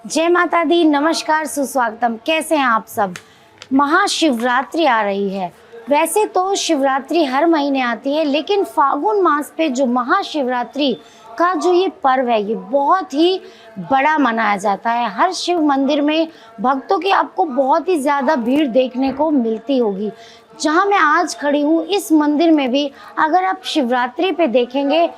जय माता दी, नमस्कार, सुस्वागतम। कैसे हैं आप सब। महाशिवरात्रि आ रही है। वैसे तो शिवरात्रि हर महीने आती है, लेकिन फागुन मास पे जो महाशिवरात्रि का जो ये पर्व है, ये बहुत ही बड़ा मनाया जाता है। हर शिव मंदिर में भक्तों की आपको बहुत ही ज़्यादा भीड़ देखने को मिलती होगी। जहाँ मैं आज खड़ी हूँ, इस मंदिर में भी अगर आप शिवरात्रि पे देखेंगे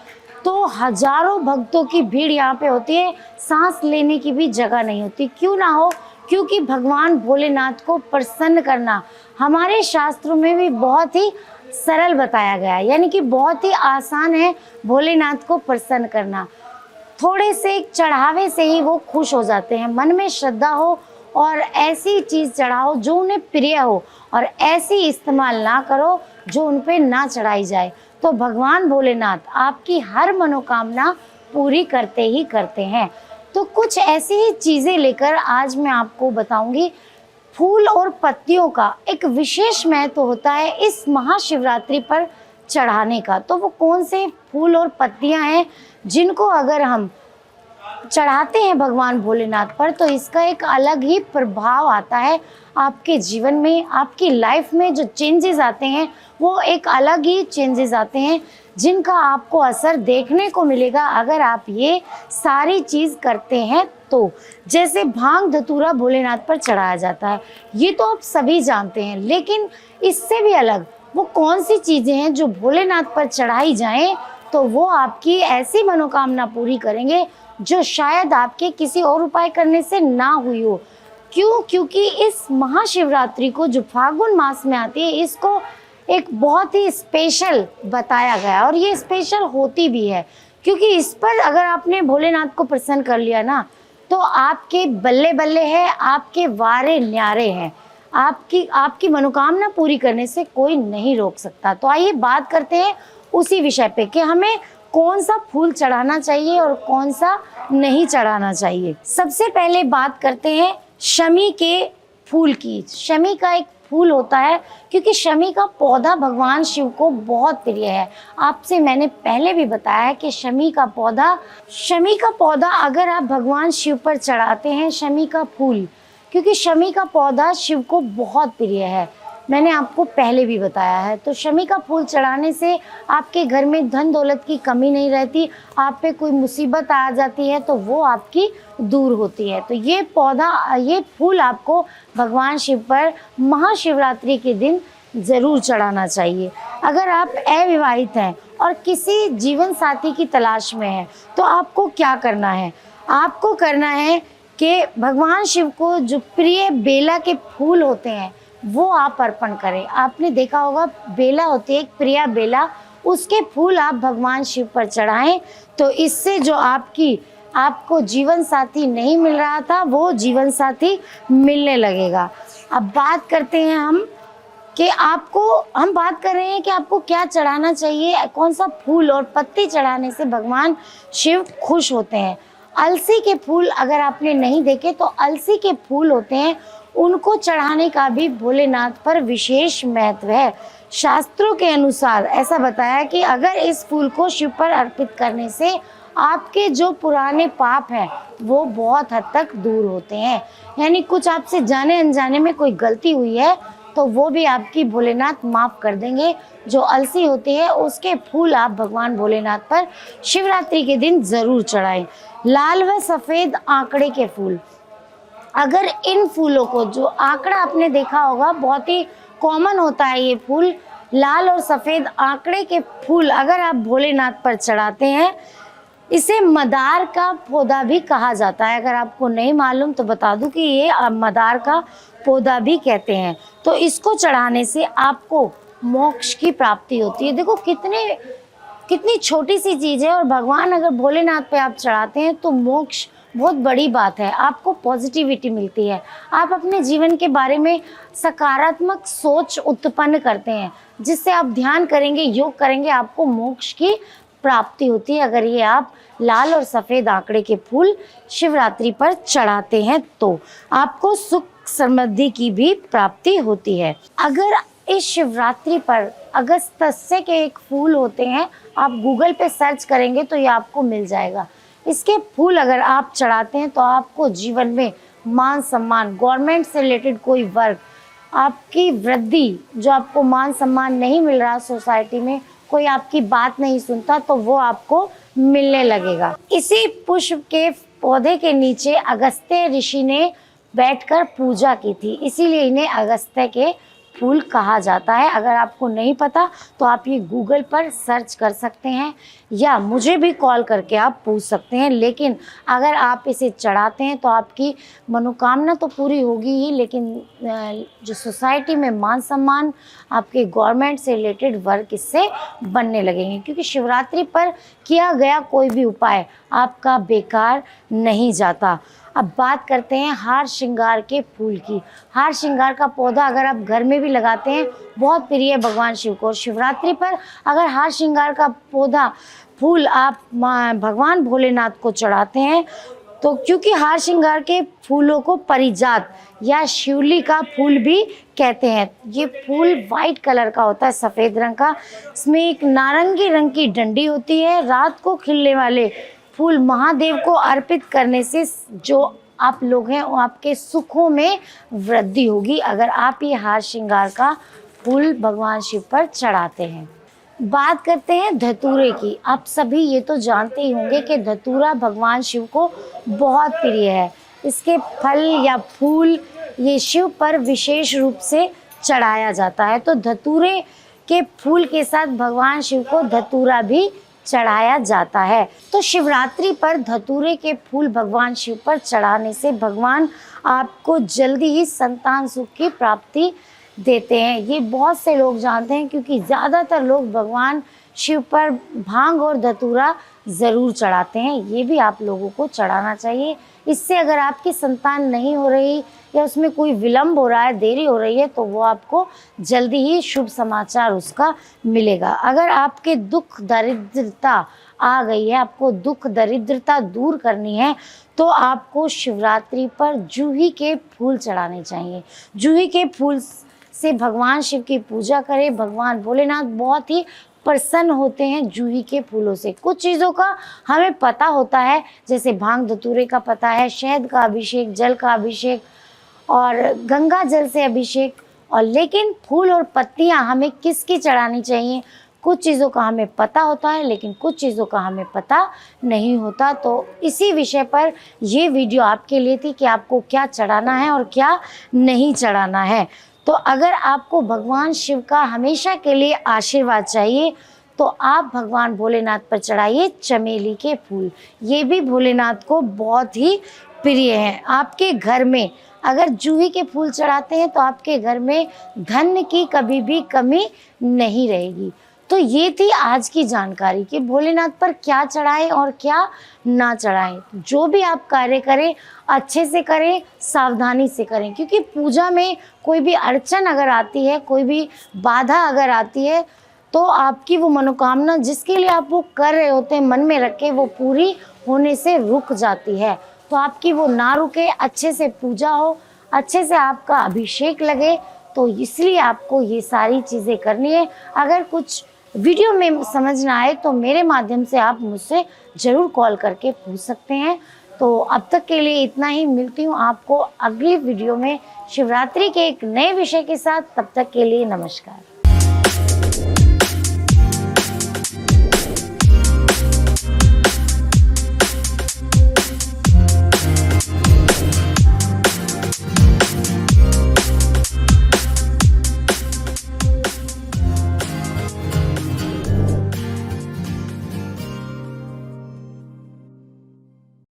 तो हजारों भक्तों की भीड़ यहाँ पे होती है। सांस लेने की भी जगह नहीं होती। क्यों ना हो, क्योंकि भगवान भोलेनाथ को प्रसन्न करना हमारे शास्त्रों में भी बहुत ही सरल बताया गया है, यानी कि बहुत ही आसान है भोलेनाथ को प्रसन्न करना। थोड़े से चढ़ावे से ही वो खुश हो जाते हैं। मन में श्रद्धा हो और ऐसी चीज़ चढ़ाओ जो उन्हें प्रिय हो, और ऐसी इस्तेमाल ना करो जो उन पे ना चढ़ाई जाए, तो भगवान भोलेनाथ आपकी हर मनोकामना पूरी करते ही करते हैं। तो कुछ ऐसी ही चीज़ें लेकर आज मैं आपको बताऊंगी। फूल और पत्तियों का एक विशेष महत्व होता है इस महाशिवरात्रि पर चढ़ाने का। तो वो कौन से फूल और पत्तियां हैं जिनको अगर हम चढ़ाते हैं भगवान भोलेनाथ पर, तो इसका एक अलग ही प्रभाव आता है आपके जीवन में। आपकी लाइफ में जो चेंजेस आते हैं वो एक अलग ही चेंजेस आते हैं, जिनका आपको असर देखने को मिलेगा अगर आप ये सारी चीज़ करते हैं तो। जैसे भांग धतूरा भोलेनाथ पर चढ़ाया जाता है, ये तो आप सभी जानते हैं, लेकिन इससे भी अलग वो कौन सी चीज़ें हैं जो भोलेनाथ पर चढ़ाई जाएं तो वो आपकी ऐसी मनोकामना पूरी करेंगे जो शायद आपके किसी और उपाय करने से ना हुई हो। क्यों? क्योंकि इस महाशिवरात्रि को जो फागुन मास में आती है, इसको एक बहुत ही स्पेशल बताया गया, और ये स्पेशल होती भी है क्योंकि इस पर अगर आपने भोलेनाथ को प्रसन्न कर लिया ना, तो आपके बल्ले बल्ले है, आपके वारे न्यारे हैं। आपकी मनोकामना पूरी करने से कोई नहीं रोक सकता। तो आइए बात करते हैं उसी विषय पे कि हमें कौन सा फूल चढ़ाना चाहिए और कौन सा नहीं चढ़ाना चाहिए। सबसे पहले बात करते हैं शमी के फूल की। शमी का एक फूल होता है, क्योंकि शमी का पौधा भगवान शिव को बहुत प्रिय है। आपसे मैंने पहले भी बताया है कि शमी का पौधा अगर आप भगवान शिव पर चढ़ाते हैं, शमी का फूल, क्योंकि शमी का पौधा शिव को बहुत प्रिय है, मैंने आपको पहले भी बताया है। तो शमी का फूल चढ़ाने से आपके घर में धन दौलत की कमी नहीं रहती। आप पे कोई मुसीबत आ जाती है तो वो आपकी दूर होती है। तो ये फूल आपको भगवान शिव पर महाशिवरात्रि के दिन ज़रूर चढ़ाना चाहिए। अगर आप अविवाहित हैं और किसी जीवन साथी की तलाश में हैं, तो आपको क्या करना है? आपको करना है कि भगवान शिव को जो प्रिय बेला के फूल होते हैं वो आप अर्पण करें। आपने देखा होगा बेला होती है, एक प्रिया बेला, उसके फूल आप भगवान शिव पर चढ़ाएं, तो इससे जो आपको जीवन साथी नहीं मिल रहा था वो जीवन साथी मिलने लगेगा। अब बात करते हैं हम बात कर रहे हैं कि आपको क्या चढ़ाना चाहिए, कौन सा फूल और पत्ती चढ़ाने से भगवान शिव खुश होते हैं। अलसी के फूल अगर आपने नहीं देखे तो अलसी के फूल होते हैं, उनको चढ़ाने का भी भोलेनाथ पर विशेष महत्व है। शास्त्रों के अनुसार ऐसा बताया कि अगर इस फूल को शिव पर अर्पित करने से आपके जो पुराने पाप हैं वो बहुत हद तक दूर होते हैं। यानी कुछ आपसे जाने अनजाने में कोई गलती हुई है तो वो भी आपकी भोलेनाथ माफ़ कर देंगे। जो अलसी होती है उसके फूल आप भगवान भोलेनाथ पर शिवरात्रि के दिन ज़रूर चढ़ाएं। लाल व सफ़ेद आंकड़े के फूल, अगर इन फूलों को, जो आंकड़ा आपने देखा होगा बहुत ही कॉमन होता है ये फूल, लाल और सफ़ेद आंकड़े के फूल अगर आप भोलेनाथ पर चढ़ाते हैं, इसे मदार का पौधा भी कहा जाता है। अगर आपको नहीं मालूम तो बता दूं कि ये मदार का पौधा भी कहते हैं। तो इसको चढ़ाने से आपको मोक्ष की प्राप्ति होती है। देखो कितनी छोटी सी चीज़ है, और भगवान अगर भोलेनाथ पे आप चढ़ाते हैं तो मोक्ष बहुत बड़ी बात है। आपको पॉजिटिविटी मिलती है, आप अपने जीवन के बारे में सकारात्मक सोच उत्पन्न करते हैं, जिससे आप ध्यान करेंगे, योग करेंगे, आपको मोक्ष की प्राप्ति होती है अगर ये आप लाल और सफ़ेद आंकड़े के फूल शिवरात्रि पर चढ़ाते हैं तो। आपको सुख समृद्धि की भी प्राप्ति होती है। अगर इस शिवरात्रि पर अगस्त्य के एक फूल होते हैं, आप गूगल पे सर्च करेंगे तो ये आपको मिल जाएगा। इसके फूल अगर आप चढ़ाते हैं तो आपको जीवन में मान सम्मान, गवर्नमेंट से रिलेटेड कोई वर्क, आपकी वृद्धि, जो आपको मान सम्मान नहीं मिल रहा सोसाइटी में, कोई आपकी बात नहीं सुनता, तो वो आपको मिलने लगेगा। इसी पुष्प के पौधे के नीचे अगस्त्य ऋषि ने बैठकर पूजा की थी, इसीलिए इन्हें अगस्त्य के फूल कहा जाता है। अगर आपको नहीं पता तो आप ये गूगल पर सर्च कर सकते हैं या मुझे भी कॉल करके आप पूछ सकते हैं। लेकिन अगर आप इसे चढ़ाते हैं तो आपकी मनोकामना तो पूरी होगी ही, लेकिन जो सोसाइटी में मान सम्मान, आपके गवर्नमेंट से रिलेटेड वर्क इससे बनने लगेंगे, क्योंकि शिवरात्रि पर किया गया कोई भी उपाय आपका बेकार नहीं जाता। अब बात करते हैं हार श्रृंगार के फूल की। हार श्रृंगार का पौधा अगर आप घर में भी लगाते हैं, बहुत प्रिय है भगवान शिव को। शिवरात्रि पर अगर हार श्रृंगार का पौधा फूल आप भगवान भोलेनाथ को चढ़ाते हैं, तो क्योंकि हार श्रृंगार के फूलों को परिजात या शिवली का फूल भी कहते हैं। ये फूल वाइट कलर का होता है, सफ़ेद रंग का। इसमें एक नारंगी रंग की डंडी होती है। रात को खिलने वाले फूल महादेव को अर्पित करने से जो आप लोग हैं वो आपके सुखों में वृद्धि होगी, अगर आप ये हार श्रृंगार का फूल भगवान शिव पर चढ़ाते हैं। बात करते हैं धतूरे की। आप सभी ये तो जानते ही होंगे कि धतूरा भगवान शिव को बहुत प्रिय है। इसके फल या फूल ये शिव पर विशेष रूप से चढ़ाया जाता है, तो धतूरे के फूल के साथ भगवान शिव को धतूरा भी चढ़ाया जाता है। तो शिवरात्रि पर धतूरे के फूल भगवान शिव पर चढ़ाने से भगवान आपको जल्दी ही संतान सुख की प्राप्ति देते हैं। ये बहुत से लोग जानते हैं, क्योंकि ज़्यादातर लोग भगवान शिव पर भांग और धतूरा ज़रूर चढ़ाते हैं। ये भी आप लोगों को चढ़ाना चाहिए। इससे अगर आपकी संतान नहीं हो रही या उसमें कोई विलम्ब हो रहा है, देरी हो रही है, तो वो आपको जल्दी ही शुभ समाचार उसका मिलेगा। अगर आपके दुख दरिद्रता आ गई है, आपको दुख दरिद्रता दूर करनी है, तो आपको शिवरात्रि पर जूही के फूल चढ़ाने चाहिए। जूही के फूल से भगवान शिव की पूजा करें। भगवान भोलेनाथ बहुत ही प्रसन्न होते हैं जूही के फूलों से। कुछ चीज़ों का हमें पता होता है, जैसे भांग धतूरे का पता है, शहद का अभिषेक, जल का अभिषेक और गंगा जल से अभिषेक, और लेकिन फूल और पत्तियां हमें किसकी चढ़ानी चाहिए, कुछ चीज़ों का हमें पता होता है, लेकिन कुछ चीज़ों का हमें पता नहीं होता। तो इसी विषय पर ये वीडियो आपके लिए थी कि आपको क्या चढ़ाना है और क्या नहीं चढ़ाना है। तो अगर आपको भगवान शिव का हमेशा के लिए आशीर्वाद चाहिए, तो आप भगवान भोलेनाथ पर चढ़ाइए चमेली के फूल। ये भी भोलेनाथ को बहुत ही प्रिय हैं। आपके घर में अगर जूही के फूल चढ़ाते हैं तो आपके घर में धन की कभी भी कमी नहीं रहेगी। तो ये थी आज की जानकारी कि भोलेनाथ पर क्या चढ़ाएं और क्या ना चढ़ाएं। जो भी आप कार्य करें अच्छे से करें, सावधानी से करें, क्योंकि पूजा में कोई भी अड़चन अगर आती है, कोई भी बाधा अगर आती है, तो आपकी वो मनोकामना जिसके लिए आप वो कर रहे होते हैं मन में रख के, वो पूरी होने से रुक जाती है। तो आपकी वो ना रुके, अच्छे से पूजा हो, अच्छे से आपका अभिषेक लगे। तो इसलिए आपको ये सारी चीज़ें करनी है। अगर कुछ वीडियो में समझ ना आए तो मेरे माध्यम से आप मुझसे ज़रूर कॉल करके पूछ सकते हैं। तो अब तक के लिए इतना ही। मिलती हूँ आपको अगली वीडियो में शिवरात्रि के एक नए विषय के साथ। तब तक के लिए नमस्कार।